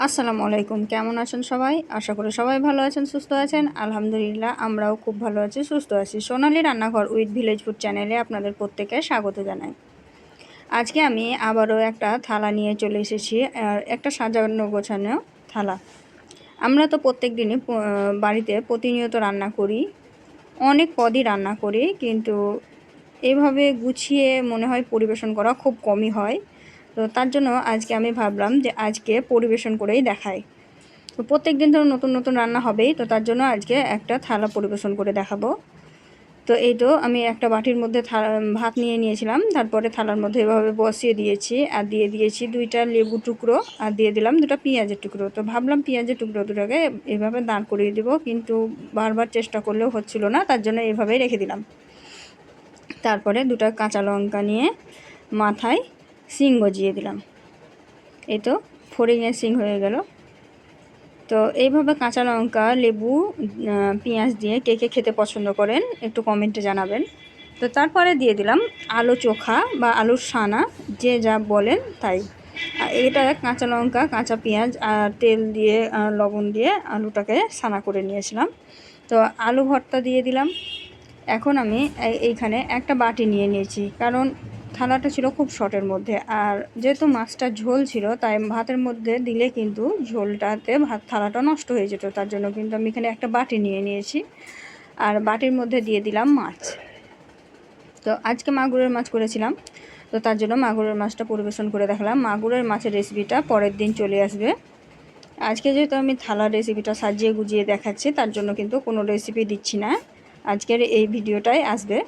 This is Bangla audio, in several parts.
আসসালামু আলাইকুম। কেমন আছেন সবাই? আশা করি সবাই ভালো আছেন, সুস্থ আছেন। আলহামদুলিল্লাহ আমরাও খুব ভালো আছি, সুস্থ আছি। সোনালী রান্নাঘর উইথ ভিলেজ ফুড চ্যানেলে আপনাদের প্রত্যেককে স্বাগত জানাই। আজকে আমি আবারও একটা থালা নিয়ে চলে এসেছি, একটা সাজানো গোছানো থালা। আমরা তো প্রত্যেক দিনই বাড়িতে প্রতিনিয়ত রান্না করি, অনেক পদই রান্না করি, কিন্তু এভাবে গুছিয়ে মনে হয় পরিবেশন করা খুব কমই হয়। তো তার জন্য আজকে আমি ভাবলাম যে আজকে পরিবেশন করেই দেখাই। তো প্রত্যেক দিন তো নতুন নতুন রান্না হবেই, তো তার জন্য আজকে একটা থালা পরিবেশন করে দেখাবো। তো এই তো আমি একটা বাটির মধ্যে ভাত নিয়ে নিয়েছিলাম, তারপরে থালার মধ্যে এভাবে বসিয়ে দিয়েছি আর দিয়ে দিয়েছি 2টা লেবু টুকরো আর দিয়ে দিলাম 2টা পেঁয়াজের টুকরো। তো ভাবলাম পেঁয়াজের টুকরো দুটোকে এভাবে দাঁড় করিয়ে দেবো, কিন্তু বারবার চেষ্টা করলেও হচ্ছিল না, তার জন্য এভাবেই রেখে দিলাম। তারপরে 2টা কাঁচা লঙ্কা নিয়ে মাথায় শিং গজিয়ে দিলাম। এই তো ফড়িংয়ের শিং হয়ে গেল। তো এইভাবে কাঁচা লঙ্কা, লেবু, পেঁয়াজ দিয়ে কে কে খেতে পছন্দ করেন একটু কমেন্টে জানাবেন। তো তারপরে দিয়ে দিলাম আলু চোখা বা আলুর সানা, যে যা বলেন তাই। এটা কাঁচা লঙ্কা, কাঁচা পেঁয়াজ আর তেল দিয়ে লবণ দিয়ে আলুটাকে সানা করে নিয়েছিলাম। তো আলু ভর্তা দিয়ে দিলাম। এখন আমি এইখানে একটা বাটি নিয়ে নিয়েছি, কারণ থালাটা ছিল খুব শর্টের মধ্যে, আর যেহেতু মাছটা ঝোল ছিল তাই ভাতের মধ্যে দিলে কিন্তু ঝোলটাতে থালাটা নষ্ট হয়ে যেত। তার জন্য কিন্তু আমি এখানে একটা বাটি নিয়ে নিয়েছি, আর বাটির মধ্যে দিয়ে দিলাম মাছ। তো আজকে মাগুরের মাছ করেছিলাম, তো তার জন্য মাগুরের মাছটা পরিবেশন করে দেখালাম। মাগুরের মাছের রেসিপিটা পরের দিন চলে আসবে। আজকে যেহেতু আমি থালার রেসিপিটা সাজিয়ে গুজিয়ে দেখাচ্ছি, তার জন্য কিন্তু কোনো রেসিপি দিচ্ছি না, আজকের এই ভিডিওটাই আসবে।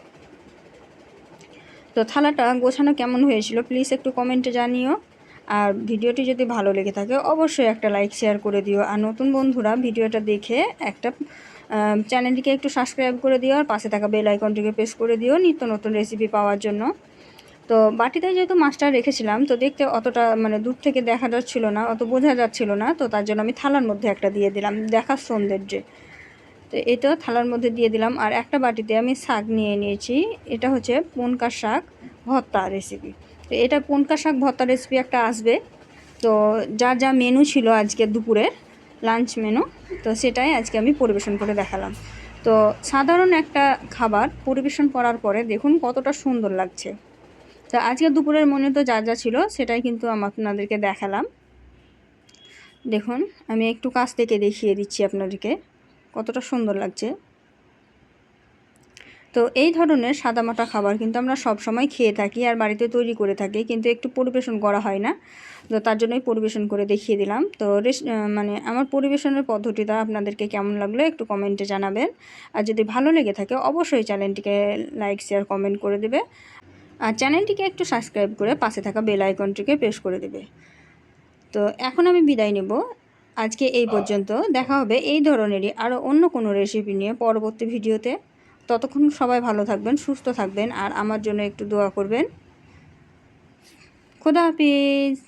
তো থালাটা গোছানো কেমন হয়েছিল প্লিজ একটু কমেন্টে জানিও। আর ভিডিওটি যদি ভালো লেগে থাকে অবশ্যই একটা লাইক শেয়ার করে দিও। আর নতুন বন্ধুরা ভিডিওটা দেখে একটা চ্যানেলটিকে একটু সাবস্ক্রাইব করে দিও, আর পাশে থাকা বেল আইকনটিকে প্রেস করে দিও নিত্য নতুন রেসিপি পাওয়ার জন্য। তো বাটিতে যেহেতু মাছটা রেখেছিলাম, তো দেখতে অতটা দূর থেকে দেখা যাচ্ছিল না, অত বোঝা যাচ্ছিল না, তো তার জন্য আমি থালার মধ্যে একটা দিয়ে দিলাম দেখার সৌন্দর্যে। তো এটা থালার মধ্যে দিয়ে দিলাম। আর একটা বাটিতে আমি শাক নিয়ে নিয়েছি, এটা হচ্ছে পুনকা শাক ভর্তা রেসিপি। তো এটা পুনকা শাক ভর্তা রেসিপি একটা আসবে। তো যা যা মেনু ছিল আজকে দুপুরের লাঞ্চ মেনু, তো সেটাই আজকে আমি পরিবেশন করে দেখালাম। তো সাধারণ একটা খাবার পরিবেশন করার পরে দেখুন কতটা সুন্দর লাগছে। তো আজকে দুপুরের মেনু তো যা যা ছিল সেটাই কিন্তু আপনাদেরকে দেখালাম। দেখুন আমি একটু কাছ থেকে দেখিয়ে দিচ্ছি আপনাদেরকে কতটা সুন্দর লাগছে। তো এই ধরনের সাদামাটা খাবার কিন্তু আমরা সব সময় খেয়ে থাকি আর বাড়িতে তৈরি করে থাকি, কিন্তু একটু পরিবেশন করা হয় না। তো তার জন্যই পরিবেশন করে দেখিয়ে দিলাম। তো আমার পরিবেশনের পদ্ধতিটা আপনাদেরকে কেমন লাগলো একটু কমেন্টে জানাবেন। আর যদি ভালো লেগে থাকে অবশ্যই চ্যানেলটিকে লাইক শেয়ার কমেন্ট করে দেবে, আর চ্যানেলটিকে একটু সাবস্ক্রাইব করে পাশে থাকা বেল আইকনটিকে প্রেস করে দেবে। তো এখন আমি বিদায় নেব। আজকে এই পর্যন্ত, দেখা হবে এই ধরনেরই আরও অন্য কোনো রেসিপি নিয়ে পরবর্তী ভিডিওতে। ততক্ষণ সবাই ভালো থাকবেন, সুস্থ থাকবেন, আর আমার জন্য একটু দোয়া করবেন। খোদা হাফিজ।